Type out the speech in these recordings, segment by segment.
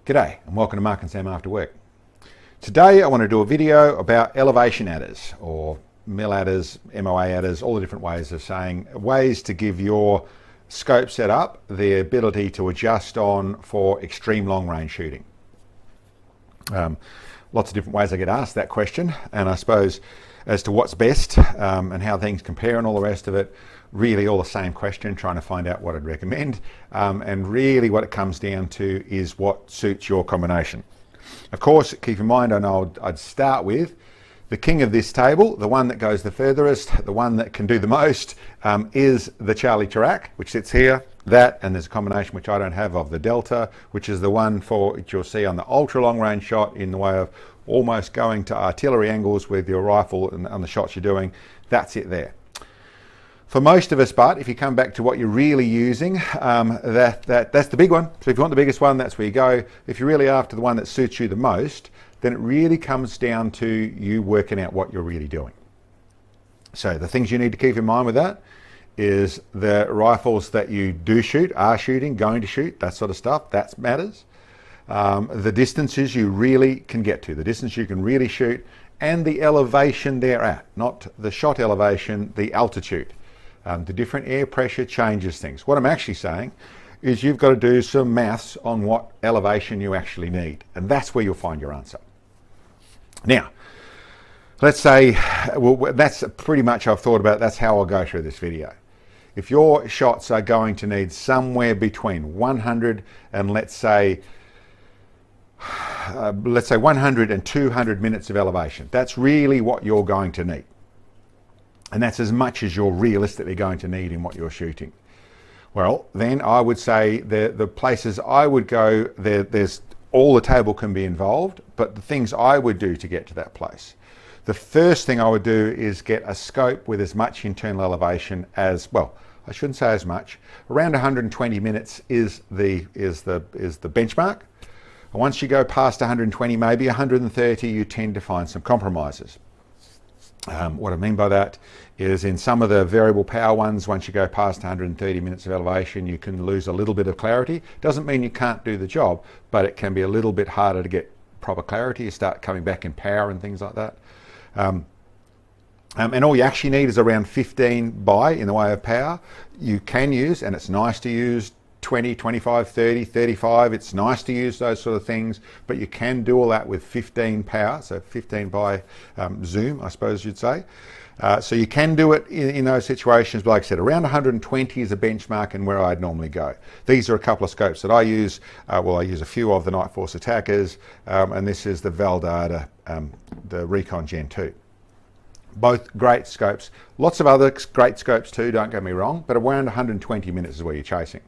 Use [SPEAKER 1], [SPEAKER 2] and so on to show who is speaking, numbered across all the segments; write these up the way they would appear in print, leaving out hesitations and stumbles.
[SPEAKER 1] G'day and welcome to Mark and Sam After Work. Today I want to do a video about elevation adders or mill adders, MOA adders, all the different ways of saying, ways to give your scope setup the ability to adjust on for extreme long range shooting. Lots of different ways I get asked that question, and I suppose as to what's best and how things compare and all the rest of it, really all the same question, trying to find out what I'd recommend, and really what it comes down to is what suits your combination. Of course, keep in mind, I know I'd start with the king of this table, the one that goes the furthest, the one that can do the most, is the Charlie Chirac, which sits here. That, and there's a combination which I don't have of the Delta, which is the one for which you'll see on the ultra long range shot in the way of almost going to artillery angles with your rifle and on the shots you're doing. That's it there. For most of us, but if you come back to what you're really using, that's the big one. So if you want the biggest one, that's where you go. If you're really after the one that suits you the most, then it really comes down to you working out what you're really doing. So the things you need to keep in mind with that is the rifles that you do shoot, are shooting, going to shoot, that sort of stuff, that matters. The distances you really can get to, the distance you can really shoot, and the elevation they're at, not the shot elevation, the altitude. The different air pressure changes things. What I'm actually saying is you've got to do some maths on what elevation you actually need, and that's where you'll find your answer. Now, let's say, well, that's pretty much I've thought about, that's how I'll go through this video. If your shots are going to need somewhere between 100 and let's say 100 and 200 minutes of elevation, that's really what you're going to need. And that's as much as you're realistically going to need in what you're shooting. Well, then I would say the places I would go, there's all the table can be involved, but the things I would do to get to that place. The first thing I would do is get a scope with as much internal elevation as, well, I shouldn't say as much, around 120 minutes is the benchmark. And once you go past 120, maybe 130, you tend to find some compromises. What I mean by that is in some of the variable power ones, once you go past 130 minutes of elevation, you can lose a little bit of clarity. Doesn't mean you can't do the job, but it can be a little bit harder to get proper clarity. You start coming back in power and things like that. And all you actually need is around 15 by in the way of power. You can use, and it's nice to use, 20, 25, 30, 35. It's nice to use those sort of things, but you can do all that with 15 power, so 15 by zoom, I suppose you'd say. So you can do it in those situations, but like I said, around 120 is a benchmark and where I'd normally go. These are a couple of scopes that I use. I use a few of the Night Force Attackers, and this is the Valdata, the Recon Gen 2. Both great scopes. Lots of other great scopes too, don't get me wrong, but around 120 minutes is where you're chasing.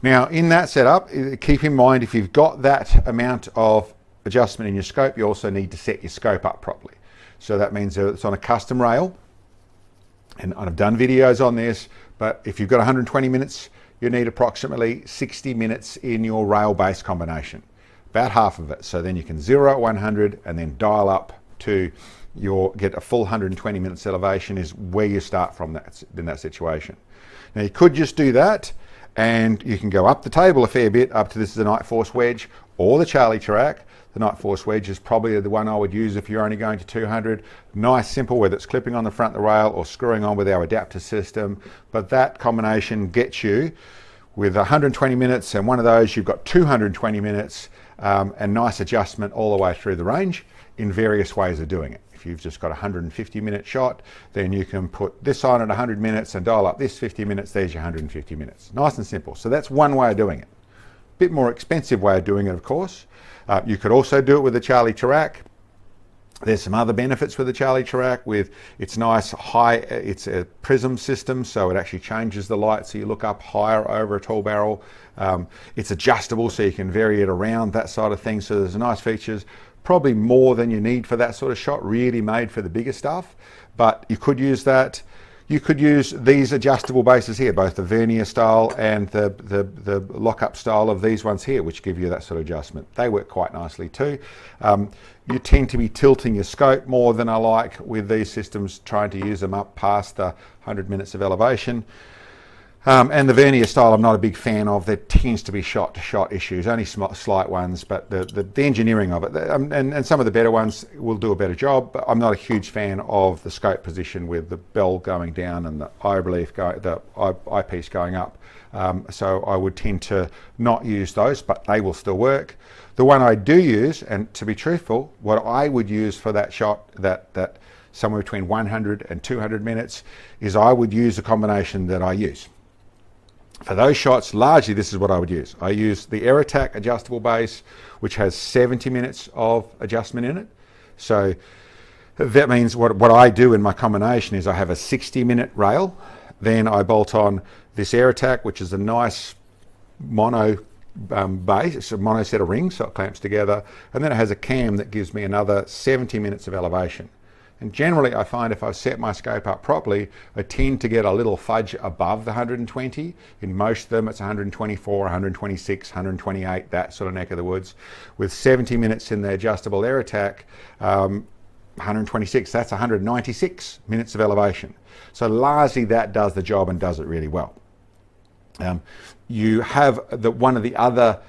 [SPEAKER 1] Now, in that setup, keep in mind if you've got that amount of adjustment in your scope, you also need to set your scope up properly. So that means that it's on a custom rail, and I've done videos on this, but if you've got 120 minutes, you need approximately 60 minutes in your rail-based combination, about half of it. So then you can zero at 100 and then dial up to get a full 120 minutes elevation is where you start from in that situation. Now, you could just do that, and you can go up the table a fair bit, up to this is the Night Force Wedge or the Charlie Chirac. The Night Force Wedge is probably the one I would use if you're only going to 200. Nice, simple, whether it's clipping on the front of the rail or screwing on with our adapter system. But that combination gets you with 120 minutes, and one of those you've got 220 minutes and nice adjustment all the way through the range in various ways of doing it. If you've just got a 150 minute shot, then you can put this on at 100 minutes and dial up this 50 minutes, there's your 150 minutes. Nice and simple. So that's one way of doing it. Bit more expensive way of doing it, of course. You could also do it with the Charlie Chirac. There's some other benefits with the Charlie Chirac with its nice high, it's a prism system, so it actually changes the light so you look up higher over a tall barrel. It's adjustable so you can vary it around, that side of things, so there's nice features. Probably more than you need for that sort of shot, really made for the bigger stuff, but you could use that. You could use these adjustable bases here, both the vernier style and the lock-up style of these ones here, which give you that sort of adjustment. They work quite nicely too. You tend to be tilting your scope more than I like with these systems, trying to use them up past the 100 minutes of elevation. And the vernier style I'm not a big fan of. There tends to be shot-to-shot issues, only slight ones, but the engineering of it, and some of the better ones will do a better job, but I'm not a huge fan of the scope position with the bell going down and the eye relief, the eyepiece going up. So I would tend to not use those, but they will still work. The one I do use, and to be truthful, what I would use for that shot, that somewhere between 100 and 200 minutes, is I would use the combination that I use. For those shots, largely this is what I would use. I use the Air Attack adjustable base, which has 70 minutes of adjustment in it. So that means what I do in my combination is I have a 60-minute rail, then I bolt on this Air Attack, which is a nice mono base, it's a mono set of rings, so it clamps together, and then it has a cam that gives me another 70 minutes of elevation. And generally I find if I set my scope up properly, I tend to get a little fudge above the 120. In most of them it's 124, 126, 128, that sort of neck of the woods. With 70 minutes in the adjustable Air Attack, 126, that's 196 minutes of elevation. So largely that does the job and does it really well. You have one of the other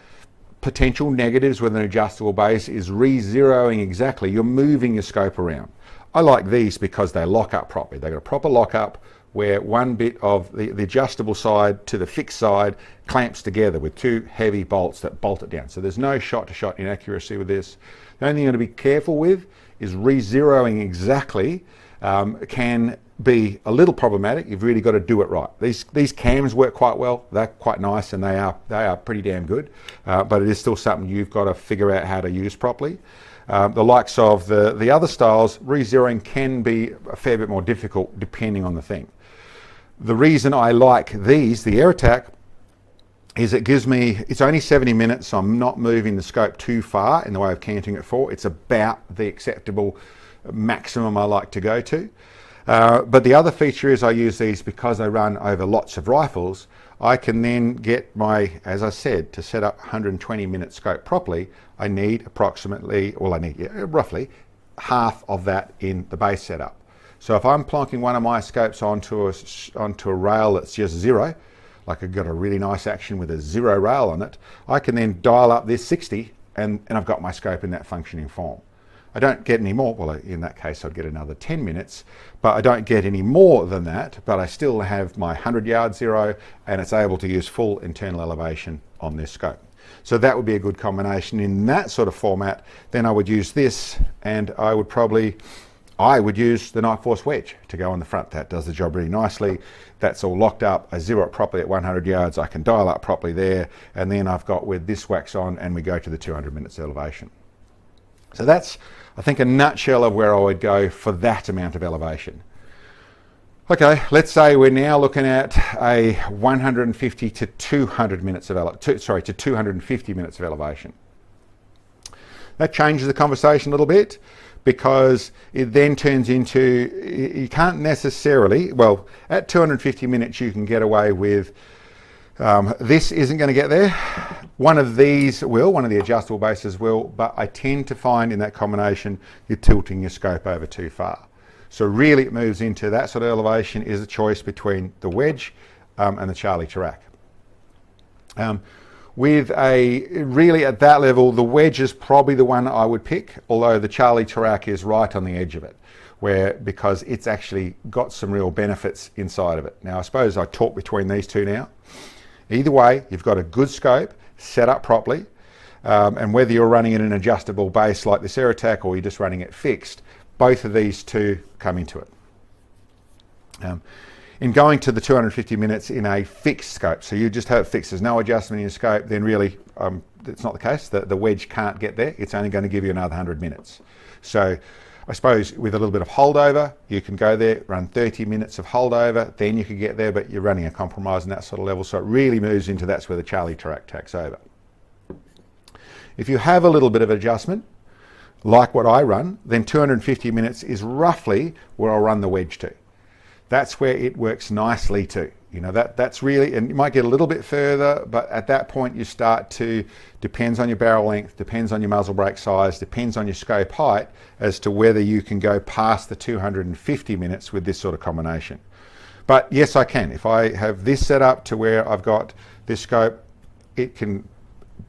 [SPEAKER 1] potential negatives with an adjustable base is re-zeroing exactly. You're moving your scope around. I like these because they lock up properly. They've got a proper lock up where one bit of the adjustable side to the fixed side clamps together with two heavy bolts that bolt it down. So there's no shot-to-shot inaccuracy with this. The only thing you're going to be careful with is re-zeroing exactly can be a little problematic. You've really got to do it right. These cams work quite well. They're quite nice and they are pretty damn good, but it is still something you've got to figure out how to use properly. The likes of the other styles, re-zeroing can be a fair bit more difficult depending on the thing. The reason I like these, the Air Attack, is it gives me, it's only 70 minutes, so I'm not moving the scope too far in the way of canting it for. It's about the acceptable maximum I like to go to. But the other feature is I use these because I run over lots of rifles. I can then get my, as I said, to set up 120 minute scope properly, I need approximately, well I need roughly half of that in the base setup. So if I'm plonking one of my scopes onto a rail that's just zero, like I've got a really nice action with a zero rail on it, I can then dial up this 60 and I've got my scope in that functioning form. I don't get any more, well in that case I'd get another 10 minutes, but I don't get any more than that, but I still have my 100 yard zero and it's able to use full internal elevation on this scope. So that would be a good combination in that sort of format. Then I would use this and I would use the Night Force wedge to go on the front. That does the job really nicely. That's all locked up. I zero it properly at 100 yards. I can dial up properly there. And then I've got with this wax on and we go to the 200 minutes elevation. So that's, I think, a nutshell of where I would go for that amount of elevation. Okay, let's say we're now looking at a 150 to 200 minutes of to 250 minutes of elevation. That changes the conversation a little bit because it then turns into, you can't necessarily, well, at 250 minutes you can get away with, this isn't going to get there. One of these will, one of the adjustable bases will, but I tend to find in that combination you're tilting your scope over too far. So really it moves into that sort of elevation is a choice between the wedge and the Charlie Tarak. With really at that level, the wedge is probably the one I would pick, although the Charlie Tarak is right on the edge of it, because it's actually got some real benefits inside of it. Now I suppose I talk between these two now. Either way, you've got a good scope set up properly, and whether you're running in an adjustable base like this Air Attack or you're just running it fixed, both of these two come into it. In going to the 250 minutes in a fixed scope, so you just have it fixed, there's no adjustment in your scope, then really it's not the case. The wedge can't get there. It's only going to give you another 100 minutes. So I suppose with a little bit of holdover, you can go there, run 30 minutes of holdover, then you could get there, but you're running a compromise in that sort of level. So it really moves into that's where the Charlie Tarak takes over. If you have a little bit of adjustment, like what I run, then 250 minutes is roughly where I'll run the wedge to. That's where it works nicely too. You know, that's really, and you might get a little bit further, but at that point you start to, depends on your barrel length, depends on your muzzle brake size, depends on your scope height as to whether you can go past the 250 minutes with this sort of combination. But yes, I can. If I have this set up to where I've got this scope, it can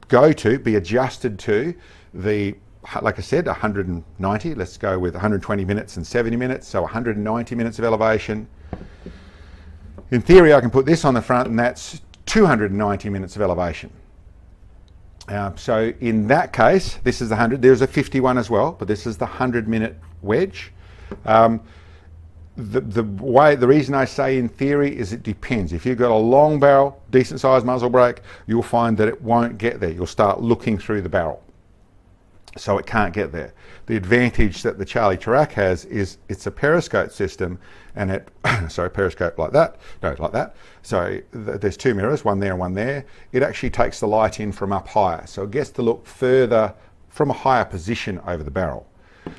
[SPEAKER 1] be adjusted to the, like I said, 190. Let's go with 120 minutes and 70 minutes, so 190 minutes of elevation. In theory, I can put this on the front, and that's 290 minutes of elevation. So in that case, this is the 100. There's a 51 as well, but this is the 100-minute wedge. The reason I say in theory is it depends. If you've got a long barrel, decent sized muzzle brake, you'll find that it won't get there. You'll start looking through the barrel, so it can't get there. The advantage that the Charlie Tarak has is it's a periscope system, and it periscope like that, no, like that. So there's two mirrors, one there and one there. It actually takes the light in from up higher, so it gets to look further from a higher position over the barrel.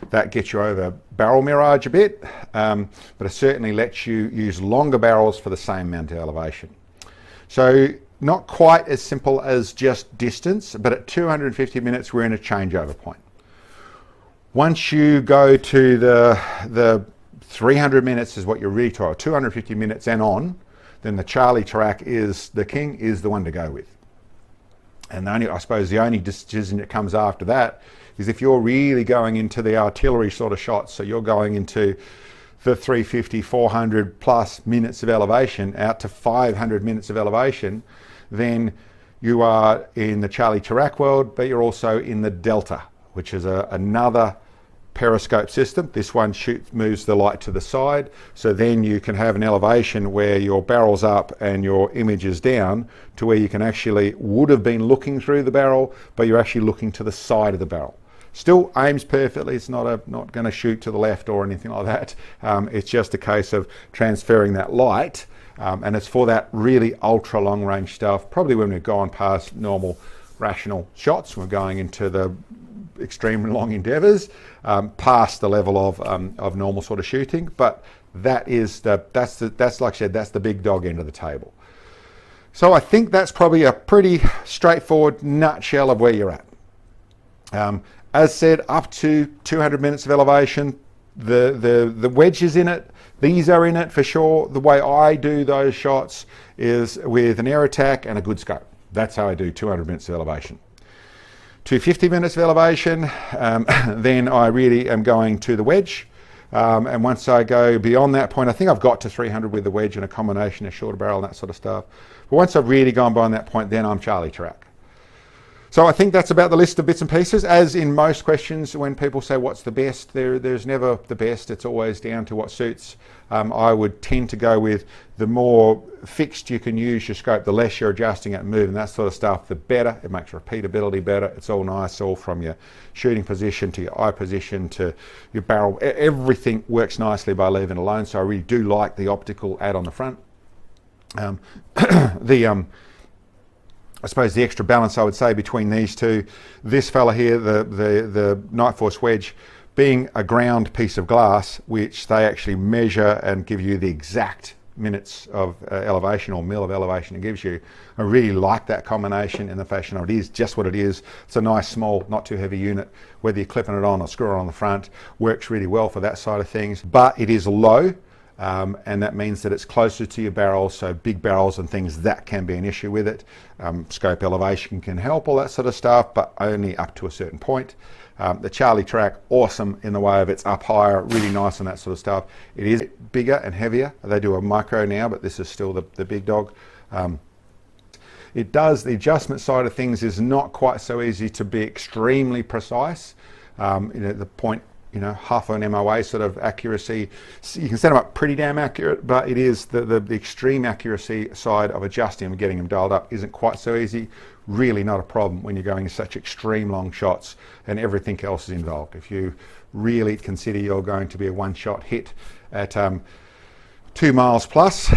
[SPEAKER 1] That gets you over barrel mirage a bit, but it certainly lets you use longer barrels for the same amount of elevation. So not quite as simple as just distance, but at 250 minutes, we're in a changeover point. Once you go to the 300 minutes is what you're really talking, 250 minutes and on, then the Charlie Tarak is the king, is the one to go with. And I suppose the only decision that comes after that is if you're really going into the artillery sort of shots, so you're going into the 350, 400 plus minutes of elevation, out to 500 minutes of elevation, then you are in the Charlie Tarak world, but you're also in the Delta, which is another periscope system. This one moves the light to the side, so then you can have an elevation where your barrel's up and your image is down, to where you can actually would have been looking through the barrel, but you're actually looking to the side of the barrel. Still aims perfectly. It's not going to shoot to the left or anything like that. It's just a case of transferring that light, and it's for that really ultra long range stuff. Probably when we've gone past normal rational shots, we're going into the extreme long endeavours, past the level of normal sort of shooting. But that's like I said, that's the big dog end of the table. So I think that's probably a pretty straightforward nutshell of where you're at. As said, up to 200 minutes of elevation, the wedge is in it. These are in it for sure. The way I do those shots is with an air attack and a good scope. That's how I do 200 minutes of elevation. 250 minutes of elevation, then I really am going to the wedge. And once I go beyond that point, I think I've got to 300 with the wedge and a combination of shorter barrel and that sort of stuff. But once I've really gone beyond that point, then I'm Charlie Tarak. So I think that's about the list of bits and pieces. As in most questions, when people say what's the best, there's never the best. It's always down to what suits. I would tend to go with the more fixed you can use your scope, the less you're adjusting it and moving, that sort of stuff, the better. It makes repeatability better. It's all nice, all from your shooting position to your eye position to your barrel. Everything works nicely by leaving it alone. So I really do like the optical add on the front. I suppose the extra balance I would say between these two, this fella here, the Night Force wedge, being a ground piece of glass, which they actually measure and give you the exact minutes of elevation or mil of elevation it gives you. I really like that combination in the fashion of it is just what it is. It's a nice, small, not too heavy unit. Whether you're clipping it on or screwing it on the front, works really well for that side of things. But it is low. And that means that it's closer to your barrel, so big barrels and things, that can be an issue with it. Scope elevation can help, all that sort of stuff, but only up to a certain point. The Charlie Tarak, awesome in the way of it's up higher, really nice and that sort of stuff. It is bigger and heavier. They do a micro now, but this is still the big dog. It does, the adjustment side of things is not quite so easy to be extremely precise. The point, half an MOA sort of accuracy. You can set them up pretty damn accurate, but it is the extreme accuracy side of adjusting and getting them dialed up isn't quite so easy. Really not a problem when you're going such extreme long shots and everything else is involved. If you really consider you're going to be a one-shot hit at 2 miles plus,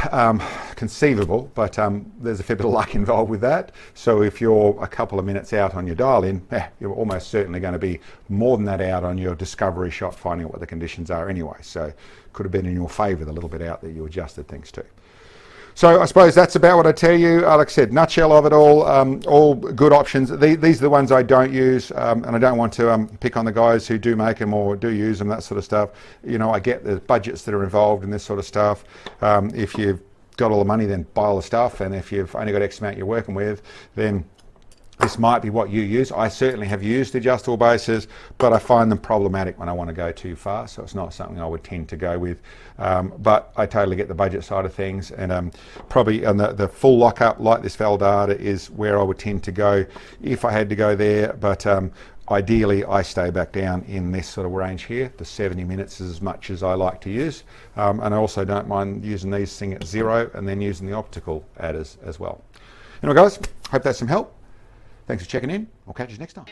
[SPEAKER 1] conceivable, but there's a fair bit of luck involved with that. So if you're a couple of minutes out on your dial-in, you're almost certainly going to be more than that out on your discovery shot, finding out what the conditions are anyway. So could have been in your favour the little bit out that you adjusted things to. So I suppose that's about what I tell you. Like I said, nutshell of it all good options. These are the ones I don't use, and I don't want to pick on the guys who do make them or do use them, that sort of stuff. You know, I get the budgets that are involved in this sort of stuff. If you've got all the money, then buy all the stuff, and if you've only got X amount you're working with, then this might be what you use. I certainly have used adjustable bases, but I find them problematic when I want to go too far, so it's not something I would tend to go with. But I totally get the budget side of things, and probably on the full lockup, like this Valdata, is where I would tend to go if I had to go there. But ideally, I stay back down in this sort of range here. The 70 minutes is as much as I like to use, and I also don't mind using these thing at 0 and then using the optical adders as well. Anyway, guys, hope that's some help. Thanks for checking in. I'll catch you next time.